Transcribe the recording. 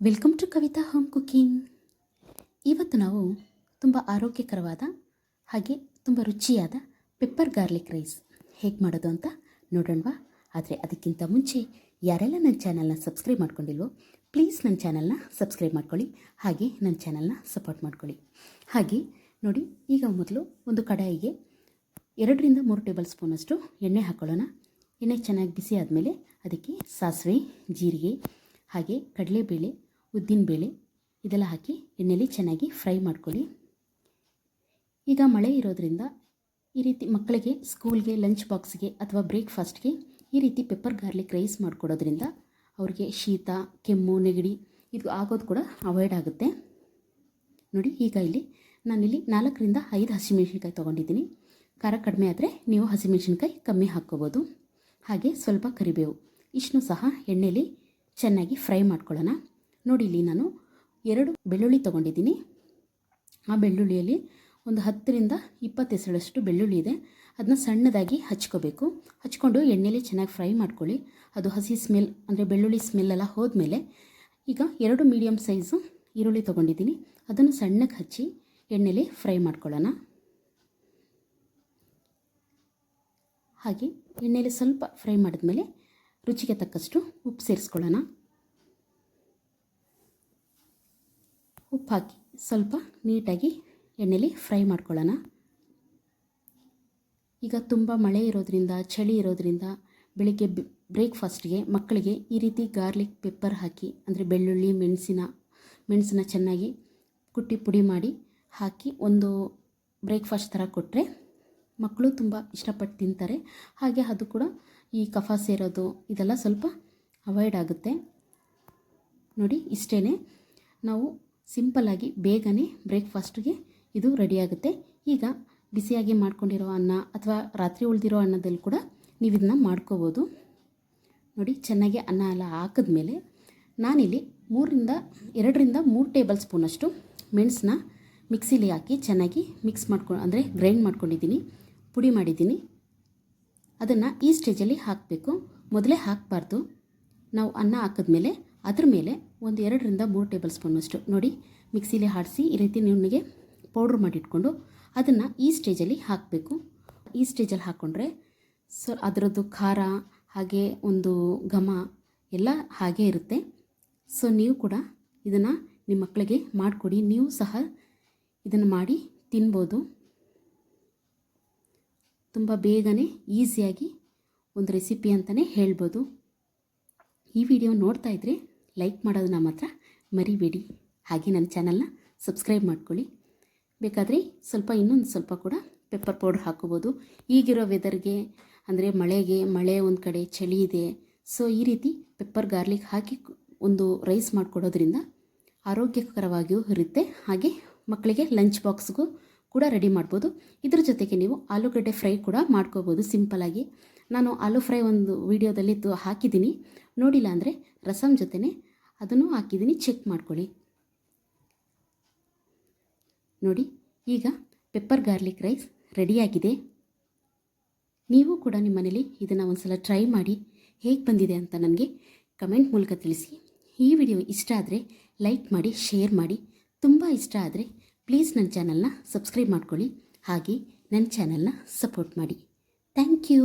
Welcome to Kavita home cooking. ಇವತ್ತು ನಾವು ತುಂಬ ಆರೋಗ್ಯಕರವಾದ ಹಾಗೆ ತುಂಬ ರುಚಿಯಾದ ಪೆಪ್ಪರ್ ಗಾರ್ಲಿಕ್ ರೈಸ್ ಹೇಗೆ ಮಾಡೋದು ಅಂತ ನೋಡೋಣವಾ. ಆದರೆ ಅದಕ್ಕಿಂತ ಮುಂಚೆ ಯಾರೆಲ್ಲ ನನ್ನ ಚಾನಲ್ನ ಸಬ್ಸ್ಕ್ರೈಬ್ ಮಾಡ್ಕೊಂಡಿಲ್ವೋ ಪ್ಲೀಸ್ ನನ್ನ ಚಾನಲ್ನ ಸಬ್ಸ್ಕ್ರೈಬ್ ಮಾಡ್ಕೊಳ್ಳಿ, ಹಾಗೆ ನನ್ನ ಚಾನಲ್ನ ಸಪೋರ್ಟ್ ಮಾಡ್ಕೊಳ್ಳಿ. ಹಾಗೆ ನೋಡಿ, ಈಗ ಮೊದಲು ಒಂದು ಕಡಾಯಿಗೆ 2-3 ಟೇಬಲ್ ಸ್ಪೂನಷ್ಟು ಎಣ್ಣೆ ಹಾಕ್ಕೊಳ್ಳೋಣ. ಎಣ್ಣೆ ಚೆನ್ನಾಗಿ ಬಿಸಿ ಆದಮೇಲೆ ಅದಕ್ಕೆ ಸಾಸಿವೆ, ಜೀರಿಗೆ ಹಾಗೆ ಕಡಲೆಬೇಳೆ, ಉದ್ದಿನಬೇಳೆ ಇದೆಲ್ಲ ಹಾಕಿ ಎಣ್ಣೆಯಲ್ಲಿ ಚೆನ್ನಾಗಿ ಫ್ರೈ ಮಾಡ್ಕೊಳ್ಳಿ. ಈಗ ಮಳೆ ಇರೋದ್ರಿಂದ ಈ ರೀತಿ ಮಕ್ಕಳಿಗೆ ಸ್ಕೂಲ್ಗೆ, ಲಂಚ್ ಬಾಕ್ಸ್ಗೆ ಅಥವಾ ಬ್ರೇಕ್ಫಾಸ್ಟ್ಗೆ ಈ ರೀತಿ ಪೆಪ್ಪರ್ ಗಾರ್ಲಿಕ್ ರೈಸ್ ಮಾಡಿಕೊಡೋದ್ರಿಂದ ಅವ್ರಿಗೆ ಶೀತ, ಕೆಮ್ಮು, ನೆಗಡಿ ಇದು ಆಗೋದು ಕೂಡ ಅವಾಯ್ಡ್ ಆಗುತ್ತೆ. ನೋಡಿ, ಈಗ ಇಲ್ಲಿ ನಾನಿಲ್ಲಿ 4-5 ಹಸಿಮೆಣಸಿನ್ಕಾಯಿ ತೊಗೊಂಡಿದ್ದೀನಿ. ಖಾರ ಕಡಿಮೆ ಆದರೆ ನೀವು ಹಸಿಮೆಣಸಿನ್ಕಾಯಿ ಕಮ್ಮಿ ಹಾಕ್ಕೋಬೋದು. ಹಾಗೆ ಸ್ವಲ್ಪ ಕರಿಬೇವು, ಇಷ್ಟನ್ನು ಸಹ ಎಣ್ಣೆಯಲ್ಲಿ ಚೆನ್ನಾಗಿ ಫ್ರೈ ಮಾಡ್ಕೊಳ್ಳೋಣ. ನೋಡಿ, ಇಲ್ಲಿ ನಾನು 2 ಬೆಳ್ಳುಳ್ಳಿ ತೊಗೊಂಡಿದ್ದೀನಿ. ಆ ಬೆಳ್ಳುಳ್ಳಿಯಲ್ಲಿ ಒಂದು 10-20 ಎಸಳಷ್ಟು ಬೆಳ್ಳುಳ್ಳಿ ಇದೆ. ಅದನ್ನ ಸಣ್ಣದಾಗಿ ಹಚ್ಕೋಬೇಕು. ಹಚ್ಕೊಂಡು ಎಣ್ಣೆಯಲ್ಲಿ ಚೆನ್ನಾಗಿ ಫ್ರೈ ಮಾಡ್ಕೊಳ್ಳಿ. ಅದು ಹಸಿ ಸ್ಮೆಲ್ ಅಂದರೆ ಬೆಳ್ಳುಳ್ಳಿ ಸ್ಮೆಲ್ಲೆಲ್ಲ ಹೋದ್ಮೇಲೆ ಈಗ 2 ಮೀಡಿಯಮ್ ಸೈಜು ಈರುಳ್ಳಿ ತೊಗೊಂಡಿದ್ದೀನಿ. ಅದನ್ನು ಸಣ್ಣಗೆ ಹಚ್ಚಿ ಎಣ್ಣೆಯಲ್ಲಿ ಫ್ರೈ ಮಾಡ್ಕೊಳ್ಳೋಣ. ಹಾಗೆ ಎಣ್ಣೆಯಲ್ಲಿ ಸ್ವಲ್ಪ ಫ್ರೈ ಮಾಡಿದ್ಮೇಲೆ ರುಚಿಗೆ ತಕ್ಕಷ್ಟು ಉಪ್ಪು ಸೇರಿಸ್ಕೊಳ್ಳೋಣ. ಉಪ್ಪು ಹಾಕಿ ಸ್ವಲ್ಪ ನೀಟಾಗಿ ಎಣ್ಣೆಯಲ್ಲಿ ಫ್ರೈ ಮಾಡ್ಕೊಳ್ಳೋಣ. ಈಗ ತುಂಬ ಮಳೆ ಇರೋದ್ರಿಂದ, ಚಳಿ ಇರೋದ್ರಿಂದ ಬೆಳಿಗ್ಗೆ ಬ್ರೇಕ್ಫಾಸ್ಟ್ಗೆ ಮಕ್ಕಳಿಗೆ ಈ ರೀತಿ ಗಾರ್ಲಿಕ್ ಪೆಪ್ಪರ್ ಹಾಕಿ, ಅಂದರೆ ಬೆಳ್ಳುಳ್ಳಿ, ಮೆಣಸನ್ನ ಚೆನ್ನಾಗಿ ಕುಟ್ಟಿ ಪುಡಿ ಮಾಡಿ ಹಾಕಿ ಒಂದು ಬ್ರೇಕ್ಫಾಸ್ಟ್ ಥರ ಕೊಟ್ಟರೆ ಮಕ್ಕಳು ತುಂಬ ಇಷ್ಟಪಟ್ಟು ತಿಂತಾರೆ. ಹಾಗೆ ಅದು ಕೂಡ ಈ ಕಫ ಸೇರೋದು ಇದೆಲ್ಲ ಸ್ವಲ್ಪ ಅವಾಯ್ಡ್ ಆಗುತ್ತೆ. ನೋಡಿ, ಇಷ್ಟೇ, ನಾವು ಸಿಂಪಲ್ಲಾಗಿ ಬೇಗನೆ ಬ್ರೇಕ್ಫಾಸ್ಟ್ಗೆ ಇದು ರೆಡಿಯಾಗುತ್ತೆ. ಈಗ ಬಿಸಿಯಾಗಿ ಮಾಡ್ಕೊಂಡಿರೋ ಅನ್ನ ಅಥವಾ ರಾತ್ರಿ ಉಳಿದಿರೋ ಅನ್ನದಲ್ಲಿ ಕೂಡ ನೀವು ಇದನ್ನ ಮಾಡ್ಕೋಬೋದು. ನೋಡಿ, ಚೆನ್ನಾಗಿ ಅನ್ನ ಎಲ್ಲ ಹಾಕಿದ್ಮೇಲೆ ನಾನಿಲ್ಲಿ 2-3 ಟೇಬಲ್ ಸ್ಪೂನಷ್ಟು ಮೆಣಸನ್ನ ಮಿಕ್ಸಿಲಿ ಹಾಕಿ ಚೆನ್ನಾಗಿ ಅಂದರೆ ಗ್ರೈಂಡ್ ಮಾಡ್ಕೊಂಡಿದ್ದೀನಿ, ಪುಡಿ ಮಾಡಿದ್ದೀನಿ. ಅದನ್ನು ಈ ಸ್ಟೇಜಲ್ಲಿ ಹಾಕಬೇಕು, ಮೊದಲೇ ಹಾಕಬಾರ್ದು. ನಾವು ಅನ್ನ ಹಾಕಿದ್ಮೇಲೆ ಅದ್ರ ಮೇಲೆ ಒಂದು 2-3 ಟೇಬಲ್ ಸ್ಪೂನಷ್ಟು ನೋಡಿ ಮಿಕ್ಸಿಲಿ ಆಡಿಸಿ ಈ ರೀತಿ ನುಣ್ಣಗೆ ಪೌಡ್ರ್ ಮಾಡಿಟ್ಕೊಂಡು ಅದನ್ನು ಈ ಸ್ಟೇಜಲ್ಲಿ ಹಾಕಬೇಕು. ಈ ಸ್ಟೇಜಲ್ಲಿ ಹಾಕ್ಕೊಂಡ್ರೆ ಅದರದ್ದು ಖಾರ ಹಾಗೆ ಒಂದು ಘಮ ಎಲ್ಲ ಹಾಗೇ ಇರುತ್ತೆ. ಸೊ ನೀವು ಕೂಡ ಇದನ್ನು ನಿಮ್ಮ ಮಕ್ಕಳಿಗೆ ಮಾಡಿಕೊಡಿ. ನೀವು ಸಹ ಇದನ್ನು ಮಾಡಿ ತಿನ್ಬೋದು. ತುಂಬ ಬೇಗನೆ ಈಸಿಯಾಗಿ ಒಂದು ರೆಸಿಪಿ ಅಂತಲೇ ಹೇಳ್ಬೋದು. ಈ ವಿಡಿಯೋ ನೋಡ್ತಾ ಇದ್ದರೆ ಲೈಕ್ ಮಾಡೋದನ್ನ ಮಾತ್ರ ಮರಿಬೇಡಿ. ಹಾಗೆ ನನ್ನ ಚಾನಲ್ನ ಸಬ್ಸ್ಕ್ರೈಬ್ ಮಾಡ್ಕೊಳ್ಳಿ. ಬೇಕಾದರೆ ಇನ್ನೊಂದು ಸ್ವಲ್ಪ ಕೂಡ ಪೆಪ್ಪರ್ ಪೌಡ್ರ್ ಹಾಕೋಬೋದು. ಈಗಿರೋ ವೆದರ್ಗೆ ಅಂದರೆ ಮಳೆ ಒಂದು ಕಡೆ, ಚಳಿ ಇದೆ. ಸೊ ಈ ರೀತಿ ಪೆಪ್ಪರ್ ಗಾರ್ಲಿಕ್ ಹಾಕಿ ಒಂದು ರೈಸ್ ಮಾಡಿಕೊಡೋದ್ರಿಂದ ಆರೋಗ್ಯಕರವಾಗಿಯೂ ಇರುತ್ತೆ. ಹಾಗೆ ಮಕ್ಕಳಿಗೆ ಲಂಚ್ ಬಾಕ್ಸ್ಗೂ ಕೂಡ ರೆಡಿ ಮಾಡ್ಬೋದು. ಇದ್ರ ಜೊತೆಗೆ ನೀವು ಆಲೂಗಡ್ಡೆ ಫ್ರೈ ಕೂಡ ಮಾಡ್ಕೋಬೋದು ಸಿಂಪಲಾಗಿ. ನಾನು ಆಲೂ ಫ್ರೈ ಒಂದು ವಿಡಿಯೋದಲ್ಲಿ ಹಾಕಿದ್ದೀನಿ, ನೋಡಿಲ್ಲ ಅಂದರೆ ರಸಮ್ ಜೊತೆನೇ ಅದನ್ನು ಹಾಕಿದ್ದೀನಿ, ಚೆಕ್ ಮಾಡ್ಕೊಳ್ಳಿ. ನೋಡಿ, ಈಗ ಪೆಪ್ಪರ್ ಗಾರ್ಲಿಕ್ ರೈಸ್ ರೆಡಿಯಾಗಿದೆ. ನೀವು ಕೂಡ ನಿಮ್ಮ ಮನೇಲಿ ಇದನ್ನು ಒಂದು ಸಲ ಟ್ರೈ ಮಾಡಿ ಹೇಗೆ ಬಂದಿದೆ ಅಂತ ನನಗೆ ಕಮೆಂಟ್ ಮೂಲಕ ತಿಳಿಸಿ. ಈ ವಿಡಿಯೋ ಇಷ್ಟ ಆದರೆ ಲೈಕ್ ಮಾಡಿ, ಶೇರ್ ಮಾಡಿ. ತುಂಬ ಇಷ್ಟ ಆದರೆ ಪ್ಲೀಸ್ ನನ್ನ ಚಾನಲ್ನ ಸಬ್ಸ್ಕ್ರೈಬ್ ಮಾಡ್ಕೊಳ್ಳಿ, ಹಾಗೆ ನನ್ನ ಚಾನಲ್ನ ಸಪೋರ್ಟ್ ಮಾಡಿ. Thank you.